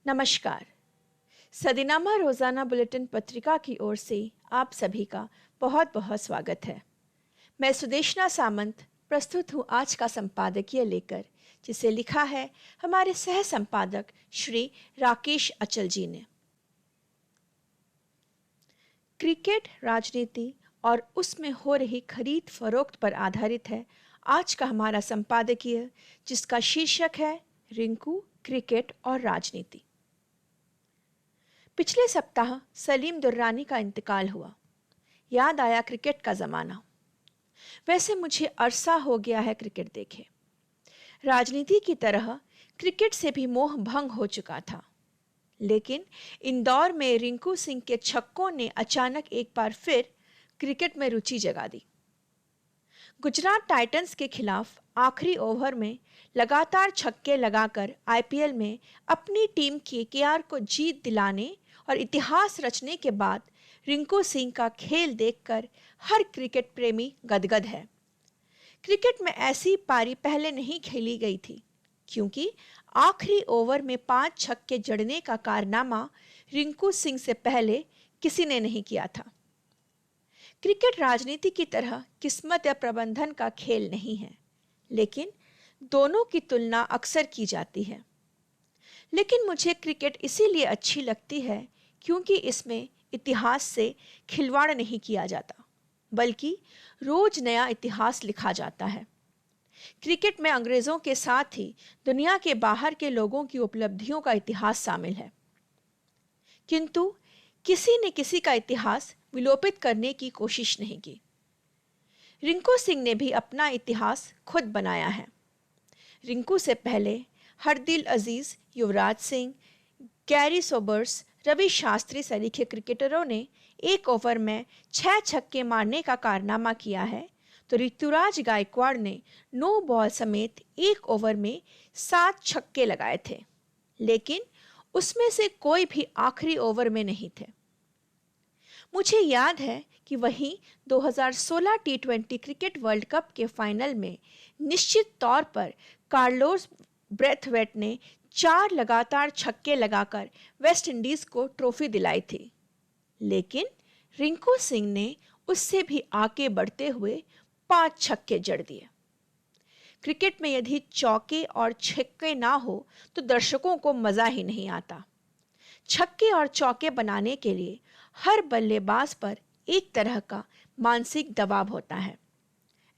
नमस्कार। सदीनामा रोज़ाना बुलेटिन पत्रिका की ओर से आप सभी का बहुत बहुत स्वागत है। मैं सुदेशना सामंत प्रस्तुत हूँ आज का संपादकीय लेकर, जिसे लिखा है हमारे सह संपादक श्री राकेश अचल जी ने। क्रिकेट, राजनीति और उसमें हो रही खरीद फरोख्त पर आधारित है आज का हमारा संपादकीय, जिसका शीर्षक है रिंकू, क्रिकेट और राजनीति। पिछले सप्ताह सलीम दुर्रानी का इंतकाल हुआ। याद आया क्रिकेट का ज़माना। वैसे मुझे अरसा हो गया है क्रिकेट देखे। राजनीति की तरह क्रिकेट से भी मोह भंग हो चुका था, लेकिन इंदौर में रिंकू सिंह के छक्कों ने अचानक एक बार फिर क्रिकेट में रुचि जगा दी। गुजरात टाइटंस के खिलाफ आखिरी ओवर में लगातार छक्के लगाकर आईपीएल में अपनी टीम केकेआर को जीत दिलाने और इतिहास रचने के बाद रिंकू सिंह का खेल देखकर हर क्रिकेट प्रेमी गदगद है। क्रिकेट में ऐसी पारी पहले नहीं खेली गई थी, क्योंकि आखिरी ओवर में 5 छक्के जड़ने का कारनामा रिंकू सिंह से पहले किसी ने नहीं किया था। क्रिकेट राजनीति की तरह किस्मत या प्रबंधन का खेल नहीं है, लेकिन दोनों की तुलना अक्सर की जाती है। लेकिन मुझे क्रिकेट इसीलिए अच्छी लगती है क्योंकि इसमें इतिहास से खिलवाड़ नहीं किया जाता, बल्कि रोज नया इतिहास लिखा जाता है। क्रिकेट में अंग्रेजों के साथ ही दुनिया के बाहर के लोगों की उपलब्धियों का इतिहास शामिल है, किंतु किसी ने किसी का इतिहास विलोपित करने की कोशिश नहीं की। रिंकू सिंह ने भी अपना इतिहास खुद बनाया है। रिंकू से पहले हरदिल अजीज, युवराज सिंह, गैरी सोबर्स, रवि शास्त्री सरीखे क्रिकेटरों ने एक ओवर में 6 छक्के मारने का कारनामा किया है, तो ऋतुराज गायकवाड़ ने 9 बॉल समेत एक ओवर में 7 छक्के लगाए थे, लेकिन उसमें से कोई भी आखिरी ओवर में नहीं थे। मुझे याद है कि वहीं 2016 टी20 क्रिकेट वर्ल्ड कप के फाइनल में निश्चित तौर पर कार्लोस ब्रेथवेट ने 4 लगातार छक्के लगाकर वेस्ट इंडीज को ट्रॉफी दिलाई थी, लेकिन रिंकू सिंह ने उससे भी आगे बढ़ते हुए 5 छक्के जड़ दिए। क्रिकेट में यदि चौके और छक्के ना हो तो दर्शकों को मजा ही नहीं आता। छक्के और चौके बनाने के लिए हर बल्लेबाज पर एक तरह का मानसिक दबाव होता है।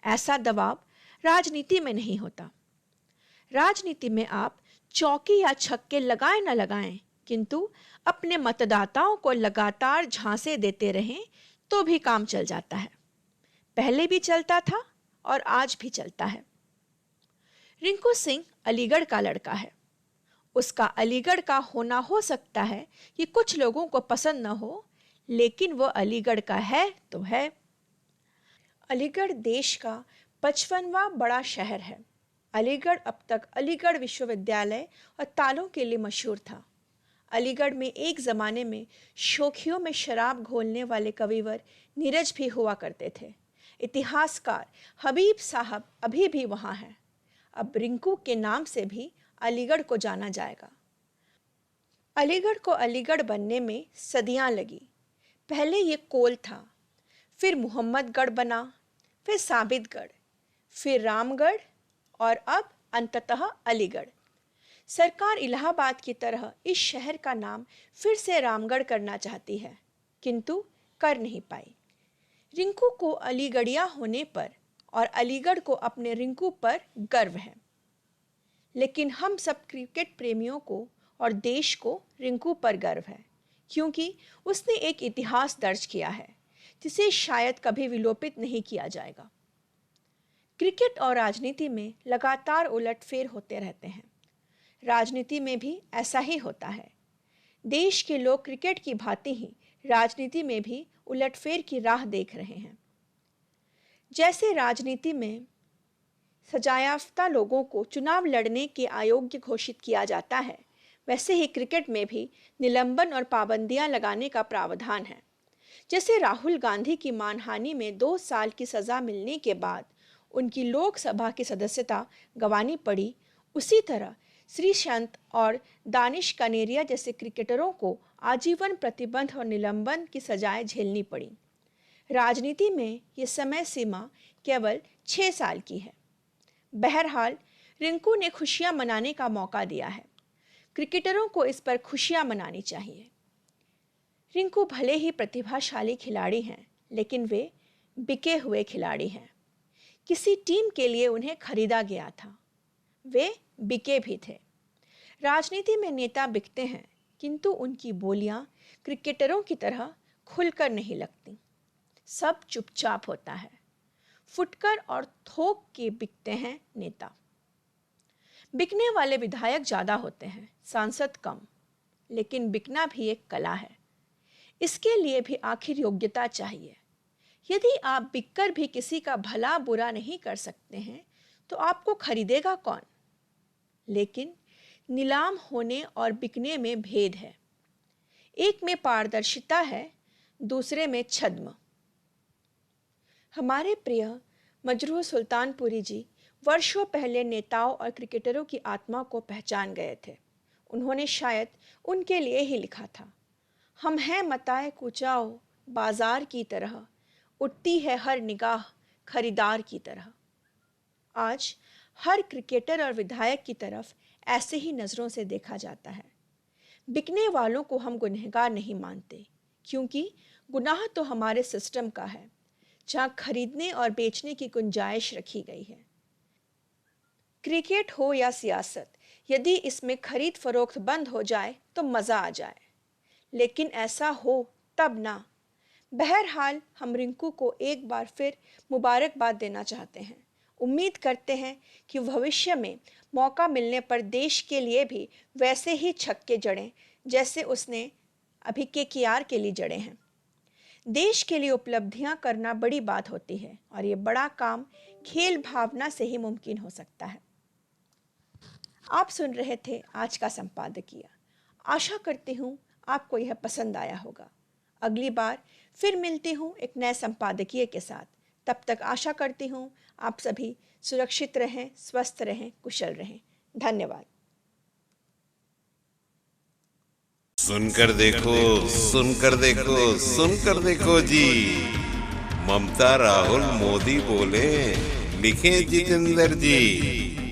ऐसा दबाव राजनीति में नहीं होता। राजनीति में आप चौके या छक्के लगाएं न लगाएं, किंतु अपने मतदाताओं को लगातार झांसे देते रहें तो भी काम चल जाता है। पहले भी चलता था और आज भी चलता है। रिंकू सिंह अलीगढ़ का लड़का है। उसका अलीगढ़ का होना हो सकता है कि कुछ लोगों को पसंद न हो, लेकिन वह अलीगढ़ का है तो है। अलीगढ़ देश का 55वां बड़ा शहर है। अलीगढ़ अब तक अलीगढ़ विश्वविद्यालय और तालों के लिए मशहूर था। अलीगढ़ में एक ज़माने में शोखियों में शराब घोलने वाले कविवर नीरज भी हुआ करते थे। इतिहासकार हबीब साहब अभी भी वहाँ हैं। अब रिंकू के नाम से भी अलीगढ़ को जाना जाएगा। अलीगढ़ को अलीगढ़ बनने में सदियां लगी। पहले ये कोल था, फिर मोहम्मदगढ़ बना, फिर साबितगढ़, फिर रामगढ़ और अब अंततः अलीगढ़। सरकार इलाहाबाद की तरह इस शहर का नाम फिर से रामगढ़ करना चाहती है, किंतु कर नहीं पाई। रिंकू को अलीगढ़िया होने पर और अलीगढ़ को अपने रिंकू पर गर्व है, लेकिन हम सब क्रिकेट प्रेमियों को और देश को रिंकू पर गर्व है, क्योंकि उसने एक इतिहास दर्ज किया है जिसे शायद कभी विलोपित नहीं किया जाएगा। क्रिकेट और राजनीति में लगातार उलटफेर होते रहते हैं। राजनीति में भी ऐसा ही होता है। देश के लोग क्रिकेट की भांति ही राजनीति में भी उलटफेर की राह देख रहे हैं। जैसे राजनीति में सजायाफ्ता लोगों को चुनाव लड़ने के अयोग्य घोषित किया जाता है, वैसे ही क्रिकेट में भी निलंबन और पाबंदियां लगाने का प्रावधान है। जैसे राहुल गांधी की मानहानि में 2 साल की सजा मिलने के बाद उनकी लोकसभा की सदस्यता गंवानी पड़ी, उसी तरह श्रीशांत और दानिश कनेरिया जैसे क्रिकेटरों को आजीवन प्रतिबंध और निलंबन की सजाएं झेलनी पड़ी। राजनीति में ये समय सीमा केवल 6 साल की है। बहरहाल रिंकू ने खुशियां मनाने का मौका दिया है। क्रिकेटरों को इस पर खुशियां मनानी चाहिए। रिंकू भले ही प्रतिभाशाली खिलाड़ी हैं, लेकिन वे बिके हुए खिलाड़ी हैं। किसी टीम के लिए उन्हें खरीदा गया था। वे बिके भी थे। राजनीति में नेता बिकते हैं, किंतु उनकी बोलियां क्रिकेटरों की तरह खुलकर नहीं लगती। सब चुपचाप होता है। फुटकर और थोक के बिकते हैं नेता। बिकने वाले विधायक ज्यादा होते हैं, सांसद कम। लेकिन बिकना भी एक कला है। इसके लिए भी आखिर योग्यता चाहिए। यदि आप बिककर भी किसी का भला बुरा नहीं कर सकते हैं, तो आपको खरीदेगा कौन? लेकिन नीलाम होने और बिकने में भेद है। एक में पारदर्शिता है, दूसरे में छद्म। हमारे प्रिय मजरूह सुल्तानपुरी जी वर्षों पहले नेताओं और क्रिकेटरों की आत्मा को पहचान गए थे। उन्होंने शायद उनके लिए ही लिखा था, हम हैं मताए कुचाओ बाजार की तरह, उठती है हर निगाह खरीदार की तरह। आज हर क्रिकेटर और विधायक की तरफ ऐसे ही नज़रों से देखा जाता है। बिकने वालों को हम गुनहगार नहीं मानते, क्योंकि गुनाह तो हमारे सिस्टम का है, जहाँ खरीदने और बेचने की गुंजाइश रखी गई है। क्रिकेट हो या सियासत, यदि इसमें खरीद फरोख्त बंद हो जाए तो मज़ा आ जाए, लेकिन ऐसा हो तब ना। बहरहाल हम रिंकू को एक बार फिर मुबारकबाद देना चाहते हैं। उम्मीद करते हैं कि भविष्य में मौका मिलने पर देश के लिए भी वैसे ही छक्के जड़ें जैसे उसने अभी केकेआर के लिए जड़े हैं। देश के लिए उपलब्धियां करना बड़ी बात होती है, और ये बड़ा काम खेल भावना से ही मुमकिन हो सकता है। आप सुन रहे थे आज का संपादकीय। आशा करती हूँ आपको यह पसंद आया होगा। अगली बार फिर मिलती हूँ एक नए संपादकीय के साथ। तब तक आशा करती हूँ आप सभी सुरक्षित रहें, स्वस्थ रहें, कुशल रहें। धन्यवाद। सुनकर देखो, सुनकर देखो, सुनकर देखो जी। ममता राहुल मोदी बोले, लिखे जितेंद्र जी।